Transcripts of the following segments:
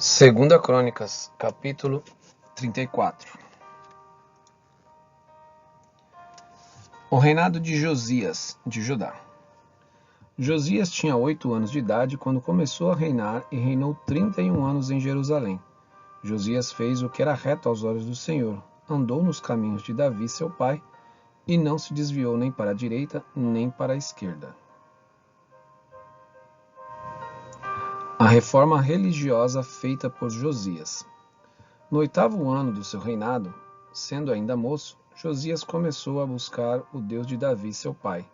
Segunda Crônicas, capítulo 34. O reinado de Josias, de Judá. Josias tinha 8 anos de idade quando começou a reinar e reinou 31 anos em Jerusalém. Josias fez o que era reto aos olhos do Senhor, andou nos caminhos de Davi, seu pai, e não se desviou nem para a direita nem para a esquerda. A reforma religiosa feita por Josias. No 8º ano do seu reinado, sendo ainda moço, Josias começou a buscar o Deus de Davi, seu pai,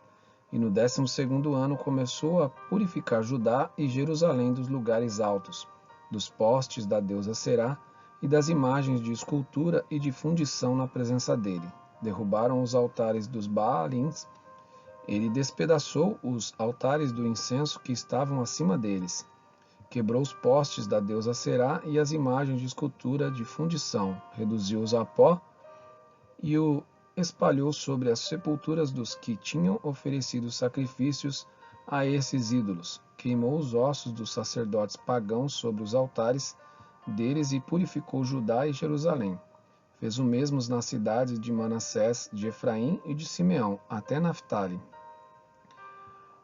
e no 12º ano começou a purificar Judá e Jerusalém dos lugares altos, dos postes da deusa Será e das imagens de escultura e de fundição na presença dele. Derrubaram os altares dos Baalins. Ele despedaçou os altares do incenso que estavam acima deles. Quebrou os postes da deusa Será e as imagens de escultura de fundição, reduziu-os a pó e o espalhou sobre as sepulturas dos que tinham oferecido sacrifícios a esses ídolos. Queimou os ossos dos sacerdotes pagãos sobre os altares deles e purificou Judá e Jerusalém. Fez o mesmo nas cidades de Manassés, de Efraim e de Simeão, até Naftali,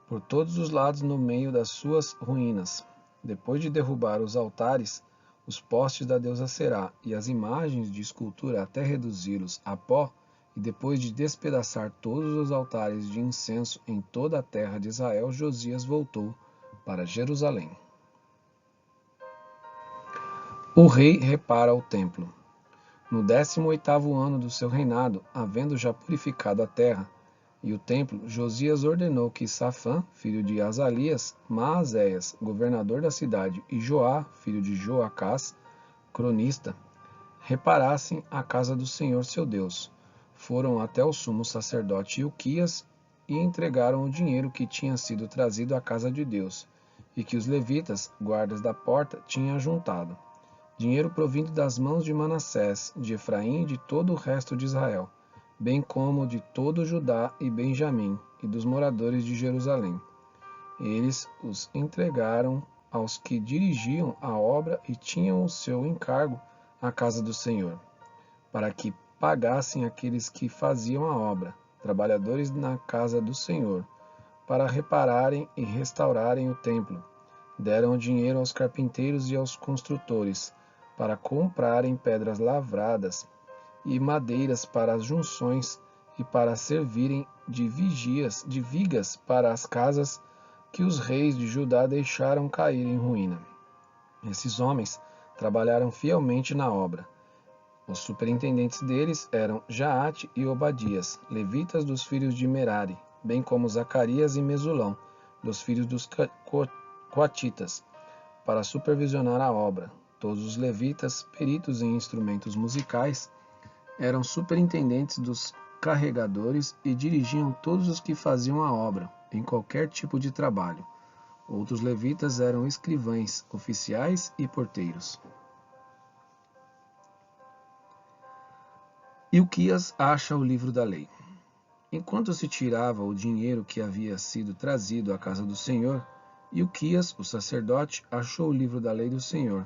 por todos os lados no meio das suas ruínas. Depois de derrubar os altares, os postes da deusa Será e as imagens de escultura até reduzi-los a pó, e depois de despedaçar todos os altares de incenso em toda a terra de Israel, Josias voltou para Jerusalém. O rei repara o templo. No 18º ano do seu reinado, havendo já purificado a terra e o templo, Josias ordenou que Safã, filho de Azalias, Maazéias, governador da cidade, e Joá, filho de Joacás, cronista, reparassem a casa do Senhor seu Deus. Foram até o sumo sacerdote Ilquias e entregaram o dinheiro que tinha sido trazido à casa de Deus, e que os levitas, guardas da porta, tinham juntado. Dinheiro provindo das mãos de Manassés, de Efraim e de todo o resto de Israel, bem como de todo Judá e Benjamim, e dos moradores de Jerusalém. Eles os entregaram aos que dirigiam a obra e tinham o seu encargo à casa do Senhor, para que pagassem aqueles que faziam a obra, trabalhadores na casa do Senhor, para repararem e restaurarem o templo. Deram o dinheiro aos carpinteiros e aos construtores, para comprarem pedras lavradas e madeiras para as junções e para servirem de vigas para as casas que os reis de Judá deixaram cair em ruína. Esses homens trabalharam fielmente na obra. Os superintendentes deles eram Jaate e Obadias, levitas dos filhos de Merari, bem como Zacarias e Mesulão, dos filhos dos coatitas, para supervisionar a obra. Todos os levitas, peritos em instrumentos musicais, eram superintendentes dos carregadores e dirigiam todos os que faziam a obra, em qualquer tipo de trabalho. Outros levitas eram escrivães, oficiais e porteiros. Ilquias acha o livro da lei. Enquanto se tirava o dinheiro que havia sido trazido à casa do Senhor, Ilquias, o sacerdote, achou o livro da lei do Senhor,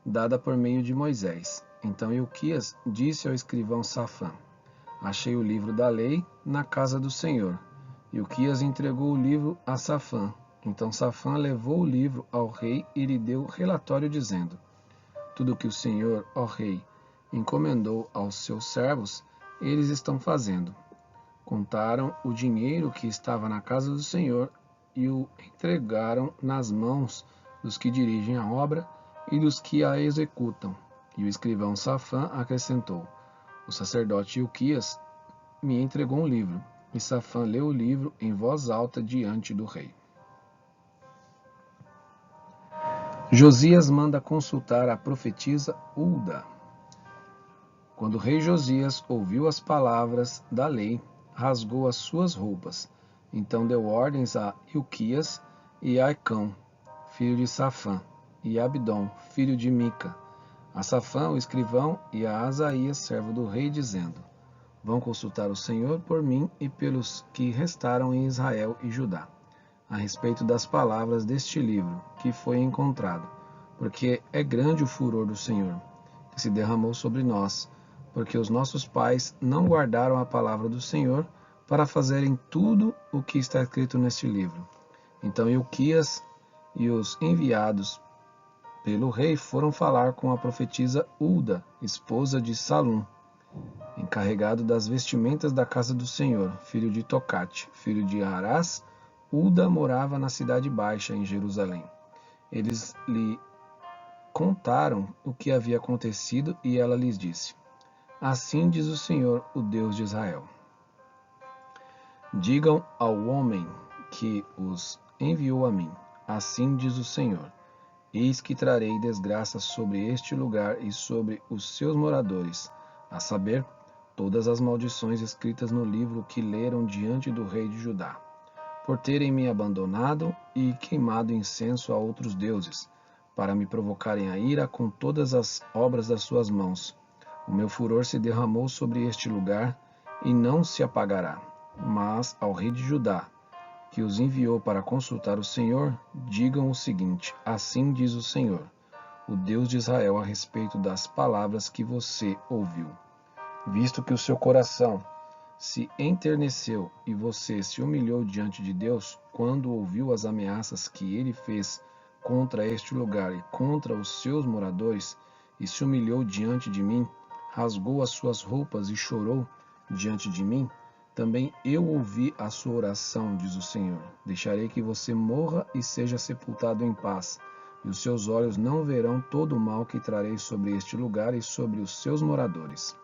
dada por meio de Moisés. Então Ilquias disse ao escrivão Safã: Achei o livro da lei na casa do Senhor. Ilquias entregou o livro a Safã. Então Safã levou o livro ao rei e lhe deu relatório dizendo: Tudo o que o Senhor, ó rei, encomendou aos seus servos, eles estão fazendo. Contaram o dinheiro que estava na casa do Senhor e o entregaram nas mãos dos que dirigem a obra e dos que a executam. E o escrivão Safã acrescentou: O sacerdote Ilquias me entregou um livro. E Safã leu o livro em voz alta diante do rei. Josias manda consultar a profetisa Hulda. Quando o rei Josias ouviu as palavras da lei, rasgou as suas roupas. Então deu ordens a Ilquias e a Acão, filho de Safã, e a Abdom, filho de Mica, a Safã, o escrivão, e a Asaías, servo do rei, dizendo: Vão consultar o Senhor por mim e pelos que restaram em Israel e Judá, a respeito das palavras deste livro, que foi encontrado, porque é grande o furor do Senhor, que se derramou sobre nós, porque os nossos pais não guardaram a palavra do Senhor para fazerem tudo o que está escrito neste livro. Então Ilquias e os enviados pelo rei foram falar com a profetisa Hulda, esposa de Salum, encarregado das vestimentas da casa do Senhor, filho de Tocate, filho de Harás. Hulda morava na cidade baixa, em Jerusalém. Eles lhe contaram o que havia acontecido e ela lhes disse: Assim diz o Senhor, o Deus de Israel. Digam ao homem que os enviou a mim: Assim diz o Senhor: Eis que trarei desgraça sobre este lugar e sobre os seus moradores, a saber, todas as maldições escritas no livro que leram diante do rei de Judá, por terem me abandonado e queimado incenso a outros deuses, para me provocarem a ira com todas as obras das suas mãos. O meu furor se derramou sobre este lugar e não se apagará. Mas ao rei de Judá, que os enviou para consultar o Senhor, digam o seguinte: Assim diz o Senhor, o Deus de Israel, a respeito das palavras que você ouviu. Visto que o seu coração se enterneceu e você se humilhou diante de Deus, quando ouviu as ameaças que ele fez contra este lugar e contra os seus moradores, e se humilhou diante de mim, rasgou as suas roupas e chorou diante de mim, também eu ouvi a sua oração, diz o Senhor. Deixarei que você morra e seja sepultado em paz, e os seus olhos não verão todo o mal que trarei sobre este lugar e sobre os seus moradores.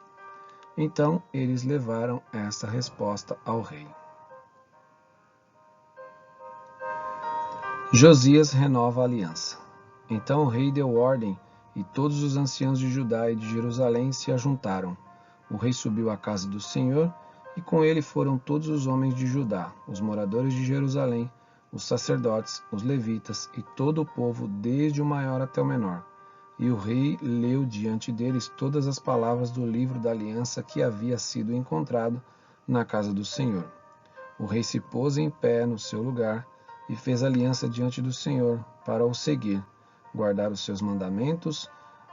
Então eles levaram essa resposta ao rei. Josias renova a aliança. Então o rei deu ordem, e todos os anciãos de Judá e de Jerusalém se ajuntaram. O rei subiu à casa do Senhor, e com ele foram todos os homens de Judá, os moradores de Jerusalém, os sacerdotes, os levitas e todo o povo, desde o maior até o menor. E o rei leu diante deles todas as palavras do livro da aliança que havia sido encontrado na casa do Senhor. O rei se pôs em pé no seu lugar e fez aliança diante do Senhor para o seguir, guardar os seus mandamentos,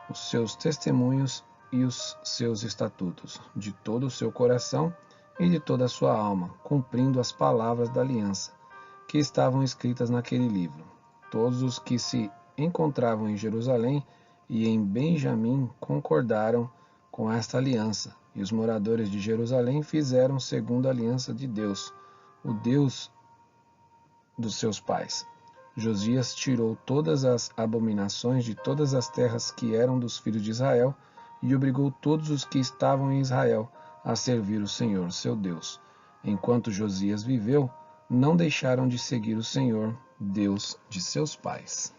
os seus testemunhos e os seus estatutos, de todo o seu coração e de toda a sua alma, cumprindo as palavras da aliança que estavam escritas naquele livro. Todos os que se encontravam em Jerusalém e em Benjamim concordaram com esta aliança, e os moradores de Jerusalém fizeram segundo a aliança de Deus, o Deus dos seus pais. Josias tirou todas as abominações de todas as terras que eram dos filhos de Israel e obrigou todos os que estavam em Israel a servir o Senhor, seu Deus. Enquanto Josias viveu, não deixaram de seguir o Senhor, Deus de seus pais.